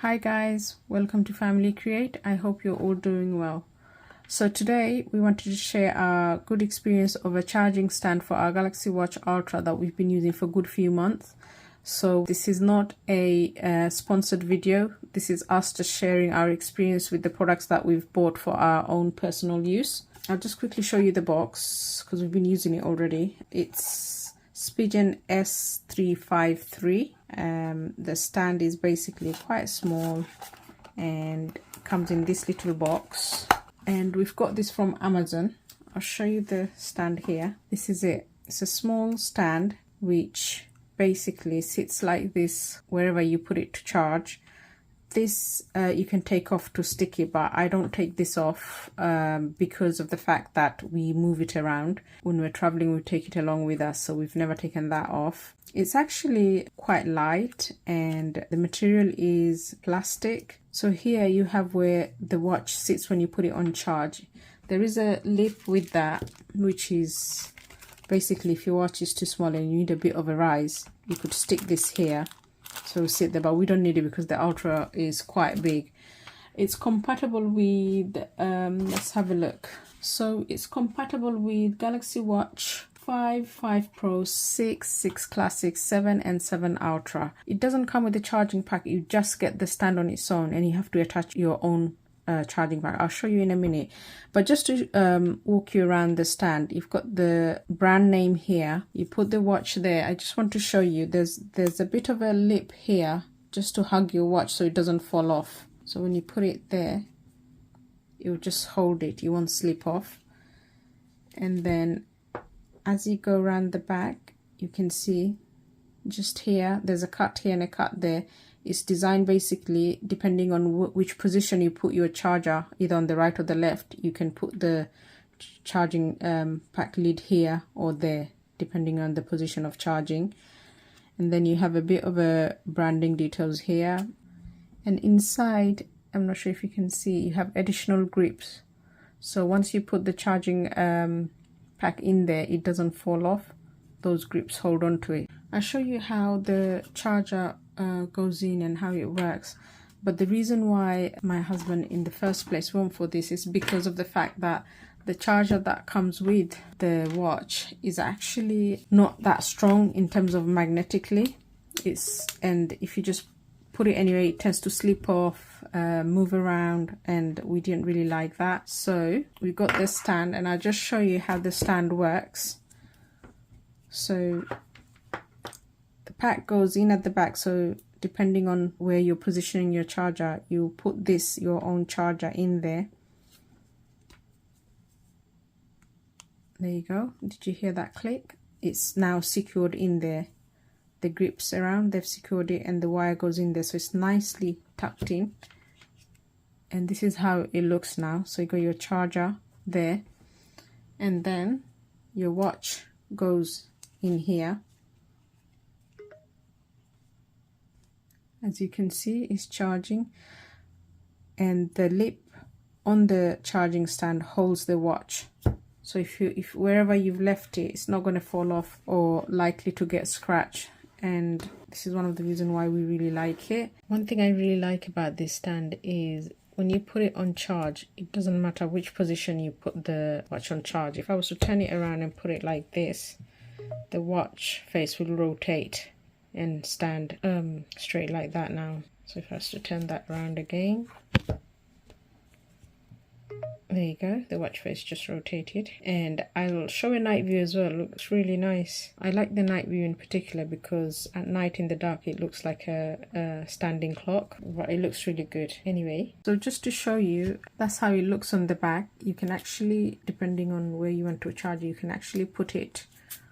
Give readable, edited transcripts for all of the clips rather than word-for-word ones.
Hi guys, welcome to Family Create. I hope you're all doing well. So today we wanted to share our good experience of a charging stand for our Galaxy Watch Ultra that we've been using for a good few months. So this is not a sponsored video. This is us just sharing our experience with the products that we've bought for our own personal use. I'll just quickly show you the box because we've been using it already. It's Spigen S353. The stand is basically quite small and comes in this little box, and we've got this from Amazon. I'll show you the stand here. This is it. It's a small stand which basically sits like this wherever you put it to charge. This you can take off to stick it, but I don't take this off because of the fact that we move it around. When we're traveling, we take it along with us, so we've never taken that off. It's actually quite light and the material is plastic. So here you have where the watch sits when you put it on charge. There is a lip with that, which is basically if your watch is too small and you need a bit of a rise, you could stick this here. So sit there, but we don't need it because the Ultra is quite big. It's compatible with, let's have a look. So it's compatible with Galaxy Watch 5, 5 Pro, 6, 6 Classic, 7 and 7 Ultra. It doesn't come with a charging pack. You just get the stand on its own and you have to attach your own charging pack. I'll show you in a minute, but just to walk you around the stand, you've got the brand name here. You put the watch there. I just want to show you there's a bit of a lip here just to hug your watch so it doesn't fall off. So when you put it there, you'll just hold it, you won't slip off. And then as you go around the back, you can see just here there's a cut here and a cut there. It's designed basically depending on which position you put your charger, either on the right or the left. You can put the charging pack lid here or there depending on the position of charging. And then you have a bit of a branding details here, and inside, I'm not sure if you can see, you have additional grips. So once you put the charging pack in there, it doesn't fall off. Those grips hold on to it. I'll show you how the charger goes in and how it works. But the reason why my husband in the first place went for this is because of the fact that the charger that comes with the watch is actually not that strong in terms of magnetically. And if you just put it anyway, it tends to slip off, move around, and we didn't really like that. So we got this stand, and I'll just show you how the stand works. So the pack goes in at the back, so depending on where you're positioning your charger, you put your own charger in there. There you go. Did you hear that click? It's now secured in there. The grips around, they've secured it, and the wire goes in there, so it's nicely tucked in. And this is how it looks now. So you got your charger there, and then your watch goes in here. As you can see, it's charging, and the lip on the charging stand holds the watch. So if wherever you've left it, it's not going to fall off or likely to get scratched. And this is one of the reasons why we really like it. One thing I really like about this stand is when you put it on charge, it doesn't matter which position you put the watch on charge. If I was to turn it around and put it like this, the watch face will rotate and stand straight like that now. So if I was to turn that around again, there you go, the watch face just rotated. And I'll show a night view as well. It looks really nice. I like the night view in particular because at night in the dark it looks like a standing clock, but it looks really good anyway. So just to show you, that's how it looks on the back. You can actually, depending on where you want to charge, you can actually put it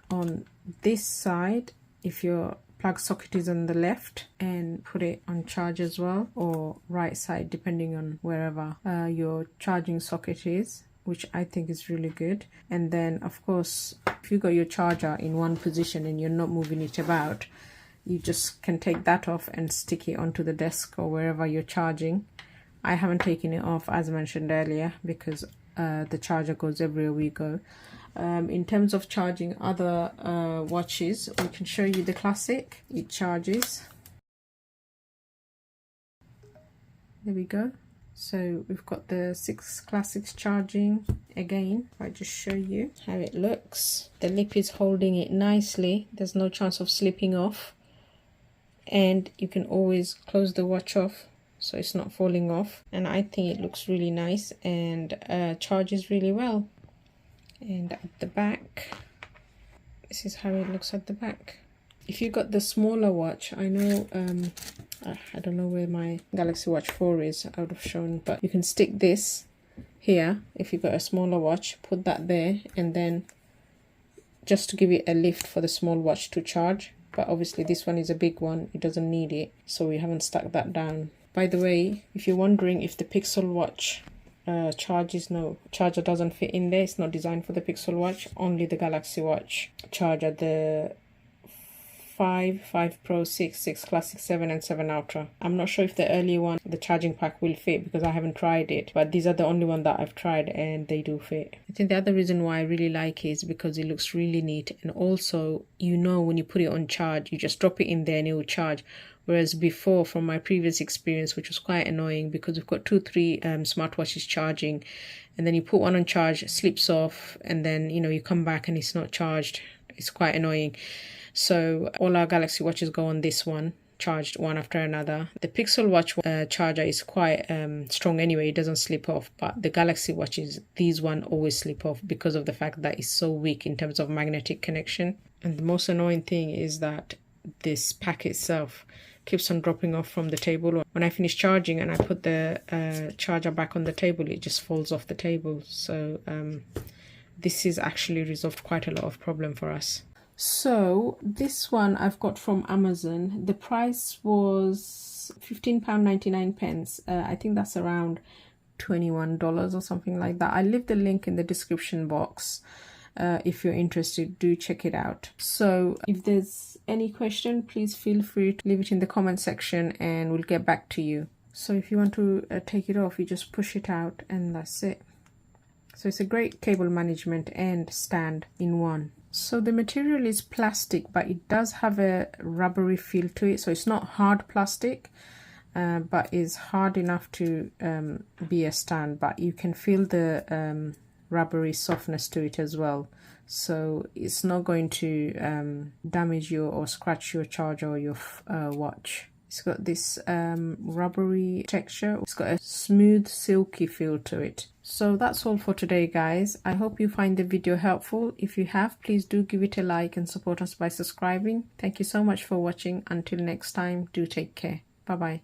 on this side if your plug socket is on the left, and put it on charge as well, or right side depending on wherever your charging socket is, which I think is really good. And then of course, if you got your charger in one position and you're not moving it about, you just can take that off and stick it onto the desk or wherever you're charging. I haven't taken it off, as mentioned earlier, because the charger goes everywhere we go. In terms of charging other watches, we can show you the Classic. It charges. There we go. So we've got the 6 classics charging again. I'll just show you how it looks. The lip is holding it nicely. There's no chance of slipping off. And you can always close the watch off so it's not falling off. And I think it looks really nice and charges really well. And at the back, this is how it looks at the back. If you got the smaller watch, I know I don't know where my Galaxy Watch 4 is, I would have shown, but you can stick this here if you got a smaller watch, put that there, and then just to give it a lift for the small watch to charge. But obviously this one is a big one, it doesn't need it, so we haven't stuck that down. By the way, if you're wondering if the Pixel Watch charges, no, charger doesn't fit in there. It's not designed for the Pixel Watch, only the Galaxy Watch charger, the 5 Pro, 6 Classic, 7 and 7 Ultra. I'm not sure if the earlier one, the charging pack, will fit because I haven't tried it, but these are the only one that I've tried and they do fit. I think the other reason why I really like it is because it looks really neat, and also, you know, when you put it on charge, you just drop it in there and it will charge. Whereas before, from my previous experience, which was quite annoying because we've got 2-3 smartwatches charging, and then you put one on charge, it slips off, and then, you know, you come back and it's not charged. It's quite annoying. So all our Galaxy Watches go on this one, charged one after another. The Pixel Watch charger is quite strong anyway, it doesn't slip off, but the Galaxy Watches, these one always slip off because of the fact that it's so weak in terms of magnetic connection. And the most annoying thing is that this pack itself keeps on dropping off from the table. When I finish charging and I put the charger back on the table, it just falls off the table. So this is actually resolved quite a lot of problem for us. So this one I've got from Amazon. The price was £15.99. I think that's around $21 or something like that. I'll leave the link in the description box. If you're interested, do check it out. So if there's any question, please feel free to leave it in the comment section and we'll get back to you. So if you want to take it off, you just push it out and that's it. So it's a great cable management and stand in one. So the material is plastic, but it does have a rubbery feel to it. So it's not hard plastic, but is hard enough to be a stand, but you can feel the rubbery softness to it as well. So it's not going to damage you or scratch your charger or your watch. It's got this rubbery texture. It's got a smooth, silky feel to it. So that's all for today, guys. I hope you find the video helpful. If you have, please do give it a like and support us by subscribing. Thank you so much for watching. Until next time, do take care. Bye-bye.